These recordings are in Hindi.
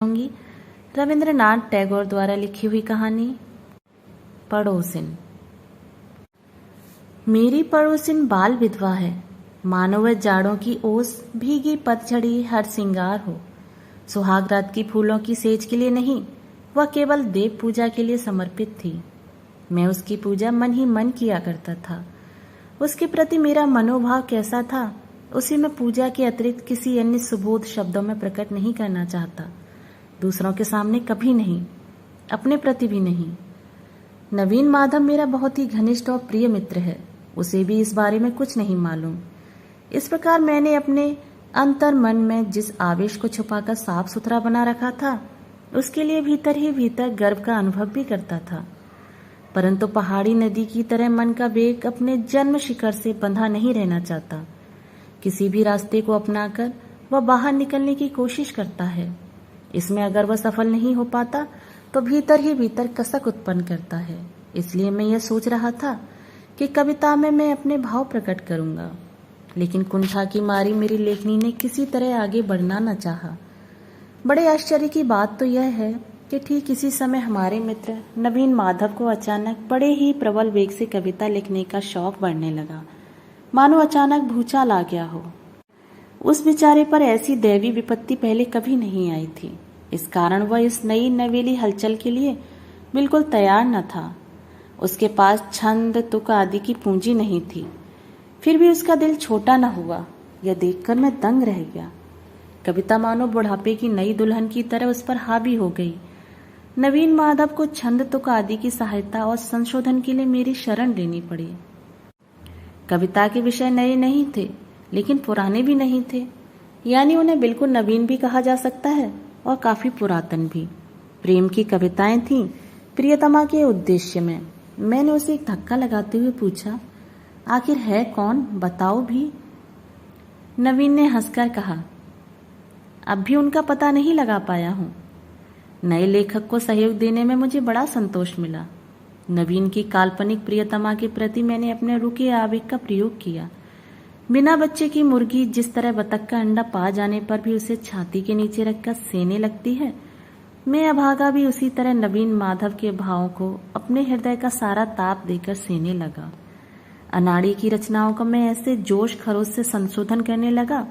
होंगी रविंद्रनाथ टैगोर द्वारा लिखी हुई कहानी पड़ोसिन। मेरी पड़ोसिन बाल विधवा है, मानो वह जाड़ों की ओस भीगी पतझड़ी हर सिंगार हो। सुहाग रात की फूलों की सेज के लिए नहीं, वह केवल देव पूजा के लिए समर्पित थी। मैं उसकी पूजा मन ही मन किया करता था। उसके प्रति मेरा मनोभाव कैसा था, उसे मैं पूजा के अतिरिक्त किसी अन्य सुबोध शब्दों में प्रकट नहीं करना चाहता। दूसरों के सामने कभी नहीं, अपने प्रति भी नहीं। नवीन माधव मेरा बहुत ही घनिष्ठ और प्रिय मित्र है, उसे भी इस बारे में कुछ नहीं मालूम। इस प्रकार मैंने अपने अंतर मन में जिस आवेश को छुपाकर साफ सुथरा बना रखा था, उसके लिए भीतर ही भीतर गर्व का अनुभव भी करता था। परंतु पहाड़ी नदी की तरह मन का वेग अपने जन्म शिखर से बंधा नहीं रहना चाहता। किसी भी रास्ते को अपनाकर वह बाहर निकलने की कोशिश करता है। इसमें अगर वह सफल नहीं हो पाता तो भीतर ही भीतर कसक उत्पन्न करता है। इसलिए मैं यह सोच रहा था कि कविता में मैं अपने भाव प्रकट करूंगा, लेकिन कुंठा की मारी मेरी लेखनी ने किसी तरह आगे बढ़ना न चाहा। बड़े आश्चर्य की बात तो यह है कि ठीक इसी समय हमारे मित्र नवीन माधव को अचानक बड़े ही प्रबल वेग से कविता लिखने का शौक बढ़ने लगा, मानो अचानक भूचाल आ गया हो। उस बेचारे पर ऐसी दैवी विपत्ति पहले कभी नहीं आई थी। इस कारण वह इस नई नवेली हलचल के लिए बिल्कुल तैयार न था। उसके पास छंद तुक आदि की पूंजी नहीं थी। फिर भी उसका दिल छोटा न हुआ। यह देखकर मैं दंग रह गया। कविता मानो बुढ़ापे की नई दुल्हन की तरह उस पर हावी हो गई। नवीन माधव को छंद तुक आदि की सहायता और संशोधन के लिए मेरी शरण लेनी पड़ी। कविता के विषय नए नहीं थे, लेकिन पुराने भी नहीं थे, यानी उन्हें बिल्कुल नवीन भी कहा जा सकता है और काफी पुरातन भी। प्रेम की कविताएं थीं, प्रियतमा के उद्देश्य में। मैंने उसे एक धक्का लगाते हुए पूछा, आखिर है कौन, बताओ भी। नवीन ने हंसकर कहा, अब भी उनका पता नहीं लगा पाया हूं। नए लेखक को सहयोग देने में मुझे बड़ा संतोष मिला। नवीन की काल्पनिक प्रियतमा के प्रति मैंने अपने रुके आवेग का प्रयोग किया। बिना बच्चे की मुर्गी जिस तरह बतख का अंडा पा जाने पर भी उसे छाती के नीचे रखकर सेने लगती है, मैं अभागा भी उसी तरह नवीन माधव के भावों को अपने हृदय का सारा ताप देकर सेने लगा। अनाड़ी की रचनाओं का मैं ऐसे जोश खरोश से संशोधन करने लगा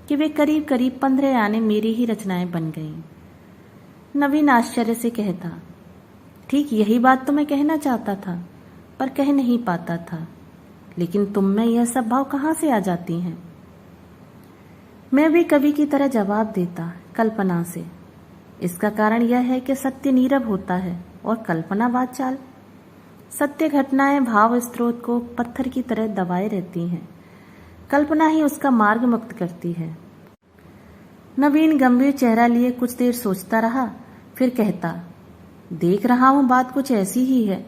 कि वे करीब करीब 15 आने मेरी ही रचनाएं बन गईं। नवीन आश्चर्य से कहता, ठीक यही बात तो मैं कहना चाहता था, पर कह नहीं पाता था। लेकिन तुम में यह सब भाव कहाँ से आ जाती हैं? मैं भी कवि की तरह जवाब देता, कल्पना से। इसका कारण यह है कि सत्य नीरव होता है और कल्पना वाचाल। सत्य घटनाएं भाव स्रोत को पत्थर की तरह दबाए रहती हैं। कल्पना ही उसका मार्ग मुक्त करती है। नवीन गंभीर चेहरा लिए कुछ देर सोचता रहा, फिर कहता, देख रहा हूं बात कुछ ऐसी ही है।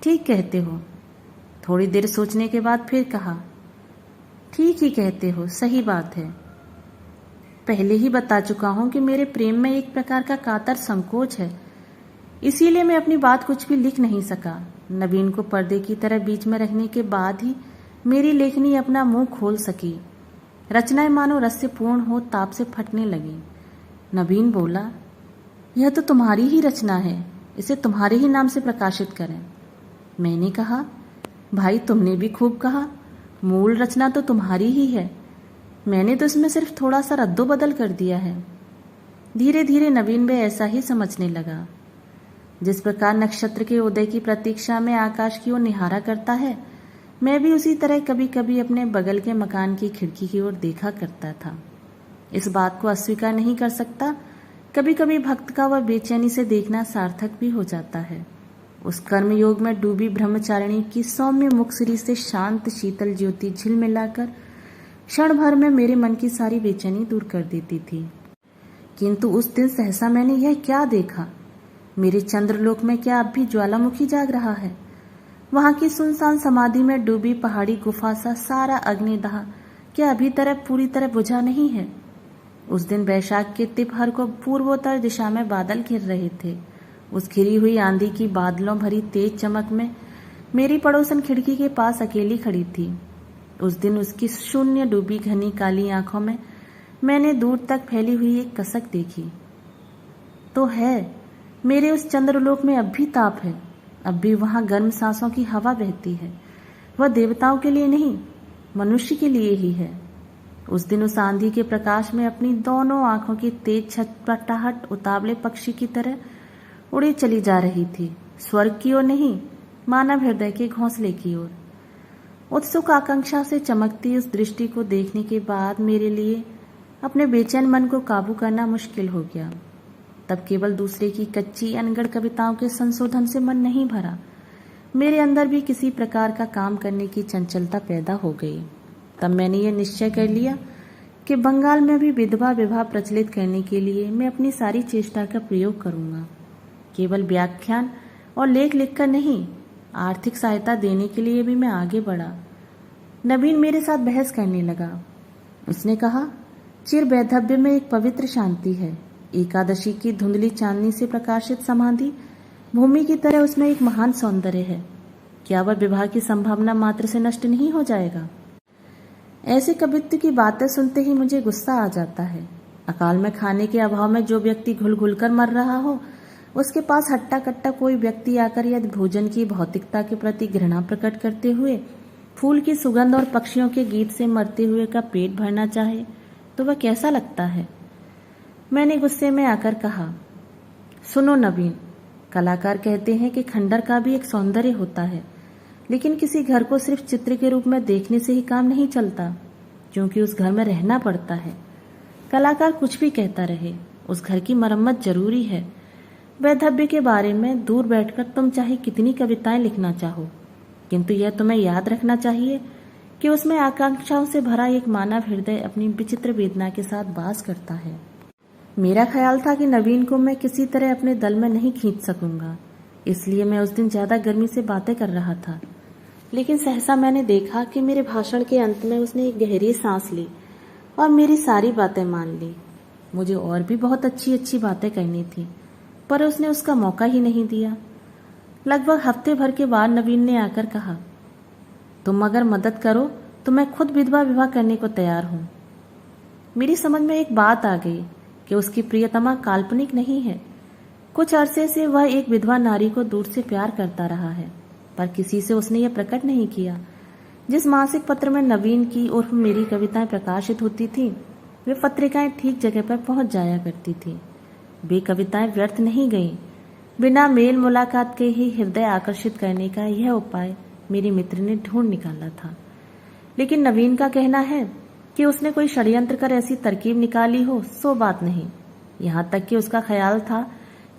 ठीक कहते हो। थोड़ी देर सोचने के बाद फिर कहा, ठीक ही कहते हो, सही बात है। पहले ही बता चुका हूं कि मेरे प्रेम में एक प्रकार का कातर संकोच है, इसीलिए मैं अपनी बात कुछ भी लिख नहीं सका। नवीन को पर्दे की तरह बीच में रखने के बाद ही मेरी लेखनी अपना मुंह खोल सकी। रचनाएं मानो रस से पूर्ण हो ताप से फटने लगी। नवीन बोला, यह तो तुम्हारी ही रचना है, इसे तुम्हारे ही नाम से प्रकाशित करें। मैंने कहा, भाई तुमने भी खूब कहा, मूल रचना तो तुम्हारी ही है, मैंने तो इसमें सिर्फ थोड़ा सा रद्दो बदल कर दिया है। धीरे धीरे नवीन भी ऐसा ही समझने लगा। जिस प्रकार नक्षत्र के उदय की प्रतीक्षा में आकाश की ओर निहारा करता है, मैं भी उसी तरह कभी कभी अपने बगल के मकान की खिड़की की ओर देखा करता था। इस बात को अस्वीकार नहीं कर सकता, कभी कभी भक्त का वह बेचैनी से देखना सार्थक भी हो जाता है। उस कर्मयोग में डूबी ब्रह्मचारिणी की सौम्य मुखश्री से शांत शीतल ज्योति झिलमिलाकर क्षण भर में मेरे मन की सारी बेचैनी दूर कर देती थी। किंतु उस दिन सहसा मैंने यह क्या देखा, मेरे चंद्रलोक में क्या अब भी ज्वालामुखी जाग रहा है? वहां की सुनसान समाधि में डूबी पहाड़ी गुफा सा सारा अग्निदाह क्या अभी पूरी तरह बुझा नहीं है? उस दिन वैशाख के तिपहर को पूर्वोत्तर दिशा में बादल घिर रहे थे। उस घिरी हुई आंधी की बादलों भरी तेज चमक में मेरी पड़ोसन खिड़की के पास अकेली खड़ी थी। उस दिन उसकी शून्य डूबी घनी काली आंखों में मैंने दूर तक फैली हुई एक कसक देखी। तो है, मेरे उस चंद्रलोक में अब भी ताप है, अब भी वहां गर्म सांसों की हवा बहती है। वह देवताओं के लिए नहीं, मनुष्य के लिए ही है। उस दिन उस आंधी के प्रकाश में अपनी दोनों आंखों की तेज छटपटाहट उतावले पक्षी की तरह उड़ी चली जा रही थी, स्वर्ग की ओर नहीं, मानव हृदय के घोंसले की ओर। उत्सुक आकांक्षा से चमकती उस दृष्टि को देखने के बाद मेरे लिए अपने बेचैन मन को काबू करना मुश्किल हो गया। तब केवल दूसरे की कच्ची अनगढ़ कविताओं के संशोधन से मन नहीं भरा, मेरे अंदर भी किसी प्रकार का काम करने की चंचलता पैदा हो गई। तब मैंने यह निश्चय कर लिया कि बंगाल में भी विधवा विवाह प्रचलित करने के लिए मैं अपनी सारी चेष्टा का प्रयोग करूंगा। केवल व्याख्यान और लेख लिखकर नहीं, आर्थिक सहायता देने के लिए भी मैं आगे बढ़ा। नवीन मेरे साथ बहस करने लगा। उसने कहा, चिर वैधव्य में एक पवित्र शांति है। एकादशी की धुंधली चांदनी से प्रकाशित समाधि भूमि की तरह उसमें एक महान सौंदर्य है। क्या वह विवाह की संभावना मात्र से नष्ट नहीं हो जाएगा? ऐसे कवित्व की बातें सुनते ही मुझे गुस्सा आ जाता है। अकाल में खाने के अभाव में जो व्यक्ति घुल घुल कर मर रहा हो, उसके पास हट्टा कट्टा कोई व्यक्ति आकर यदि भोजन की भौतिकता के प्रति घृणा प्रकट करते हुए फूल की सुगंध और पक्षियों के गीत से मरते हुए का पेट भरना चाहे तो वह कैसा लगता है? मैंने गुस्से में आकर कहा, सुनो नवीन, कलाकार कहते हैं कि खंडर का भी एक सौंदर्य होता है, लेकिन किसी घर को सिर्फ चित्र के रूप में देखने से ही काम नहीं चलता, क्योंकि उस घर में रहना पड़ता है। कलाकार कुछ भी कहता रहे, उस घर की मरम्मत जरूरी है। वैधव्य के बारे में दूर बैठकर तुम चाहे कितनी कविताएं लिखना चाहो, किंतु यह तुम्हें याद रखना चाहिए कि उसमें आकांक्षाओं से भरा एक मानव हृदय अपनी विचित्र वेदना के साथ वास करता है। मेरा ख्याल था कि नवीन को मैं किसी तरह अपने दल में नहीं खींच सकूंगा, इसलिए मैं उस दिन ज्यादा गर्मी से बातें कर रहा था। लेकिन सहसा मैंने देखा कि मेरे भाषण के अंत में उसने एक गहरी सांस ली और मेरी सारी बातें मान ली। मुझे और भी बहुत अच्छी अच्छी बातें करनी थी, पर उसने उसका मौका ही नहीं दिया। लगभग हफ्ते भर के बाद नवीन ने आकर कहा, तुम अगर मदद करो तो मैं खुद विधवा विवाह करने को तैयार हूं। मेरी समझ में एक बात आ गई कि उसकी प्रियतमा काल्पनिक नहीं है। कुछ अरसे से वह एक विधवा नारी को दूर से प्यार करता रहा है, पर किसी से उसने यह प्रकट नहीं किया। जिस मासिक पत्र में नवीन की उर्फ मेरी कविताएं प्रकाशित होती थी, वे पत्रिकाएं ठीक जगह पर पहुंच जाया करती थी। वे कविताएं व्यर्थ नहीं गईं। बिना मेल मुलाकात के ही हृदय आकर्षित करने का यह उपाय मेरी मित्र ने ढूंढ निकाला था। लेकिन नवीन का कहना है कि उसने कोई षड्यंत्र कर ऐसी तरकीब निकाली हो, सो बात नहीं। यहाँ तक कि उसका ख्याल था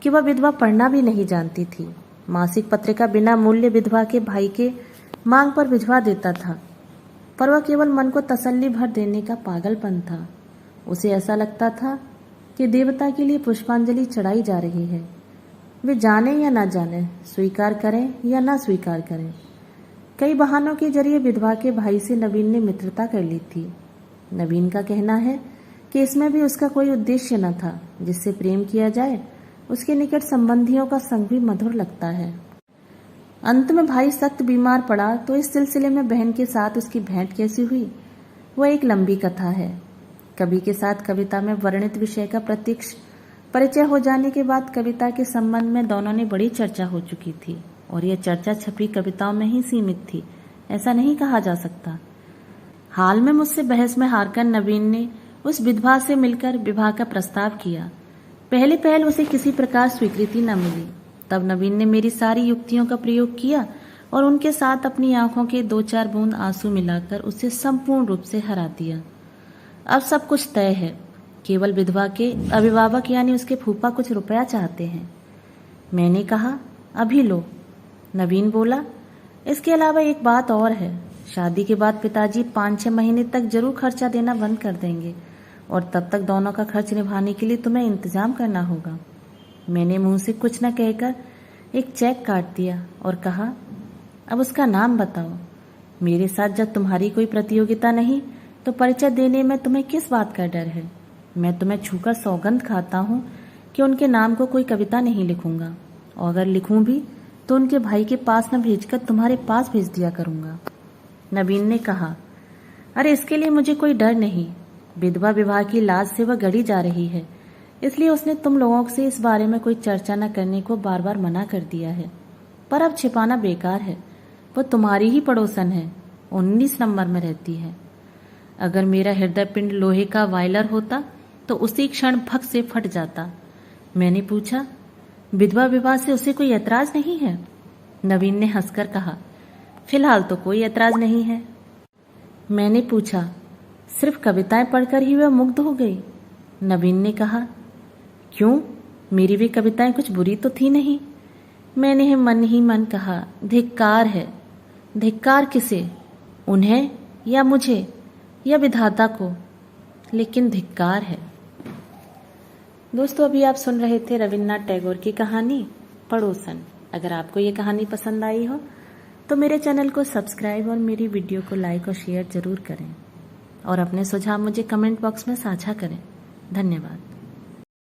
कि वह विधवा पढ़ना भी नहीं जानती थी। मासिक पत्रिका बिना मूल्य विधवा के भाई के मांग पर भिजवा देता था, पर वह केवल मन को तसल्ली भर देने का पागलपन था। उसे ऐसा लगता था कि देवता के लिए पुष्पांजलि चढ़ाई जा रही है। वे जाने या ना जाने, स्वीकार करें या ना स्वीकार करें। कई बहानों के जरिए विधवा के भाई से नवीन ने मित्रता कर ली थी। नवीन का कहना है कि इसमें भी उसका कोई उद्देश्य न था। जिससे प्रेम किया जाए उसके निकट संबंधियों का संग भी मधुर लगता है। अंत में भाई सख्त बीमार पड़ा तो इस सिलसिले में बहन के साथ उसकी भेंट कैसी हुई, वह एक लंबी कथा है। कवि के साथ कविता में वर्णित विषय का प्रत्यक्ष परिचय हो जाने के बाद कविता के संबंध में दोनों ने बड़ी चर्चा हो चुकी थी, और यह चर्चा छपी कविताओं में ही सीमित थी, ऐसा नहीं कहा जा सकता। हाल में मुझसे बहस में हारकर नवीन ने उस विधवा से मिलकर विवाह का प्रस्ताव किया। पहले पहल उसे किसी प्रकार स्वीकृति न मिली। तब नवीन ने मेरी सारी युक्तियों का प्रयोग किया और उनके साथ अपनी आंखों के 2-4 बूंद आंसू मिलाकर उसे संपूर्ण रूप से हरा दिया। अब सब कुछ तय है, केवल विधवा के अभिभावक यानी उसके फूफा कुछ रुपया चाहते हैं। मैंने कहा, अभी लो। नवीन बोला, इसके अलावा एक बात और है, शादी के बाद पिताजी 5-6 महीने तक जरूर खर्चा देना बंद कर देंगे, और तब तक दोनों का खर्च निभाने के लिए तुम्हें इंतजाम करना होगा। मैंने मुंह से कुछ न कहकर एक चेक काट दिया और कहा, अब उसका नाम बताओ। मेरे साथ जब तुम्हारी कोई प्रतियोगिता नहीं तो परिचय देने में तुम्हें किस बात का डर है? मैं तुम्हें छूकर सौगंध खाता हूँ कि उनके नाम को कोई कविता नहीं लिखूंगा, और अगर लिखूं भी तो उनके भाई के पास न भेजकर तुम्हारे पास भेज दिया करूंगा। नवीन ने कहा, अरे इसके लिए मुझे कोई डर नहीं। विधवा विवाह की लाज से वह गड़ी जा रही है। इसलिए उसने तुम लोगों से इस बारे में कोई चर्चा न करने को बार बार मना कर दिया है। पर अब छिपाना बेकार है, वो तुम्हारी ही पड़ोसन है, 19 नंबर में रहती है। अगर मेरा हृदय पिंड लोहे का वायलर होता तो उसी क्षण भग से फट जाता। मैंने पूछा, विधवा विवाह से उसे कोई ऐतराज नहीं है? नवीन ने हंसकर कहा, फिलहाल तो कोई ऐतराज नहीं है। मैंने पूछा, सिर्फ कविताएं पढ़कर ही वह मुग्ध हो गई? नवीन ने कहा, क्यों, मेरी भी कविताएं कुछ बुरी तो थी नहीं। मैंने मन ही मन कहा, धिक्कार है। धिक्कार किसे? उन्हें या मुझे या विधाता को? लेकिन धिक्कार है। दोस्तों, अभी आप सुन रहे थे रविन्द्रनाथ टैगोर की कहानी पड़ोसन। अगर आपको ये कहानी पसंद आई हो तो मेरे चैनल को सब्सक्राइब और मेरी वीडियो को लाइक और शेयर जरूर करें और अपने सुझाव मुझे कमेंट बॉक्स में साझा करें। धन्यवाद।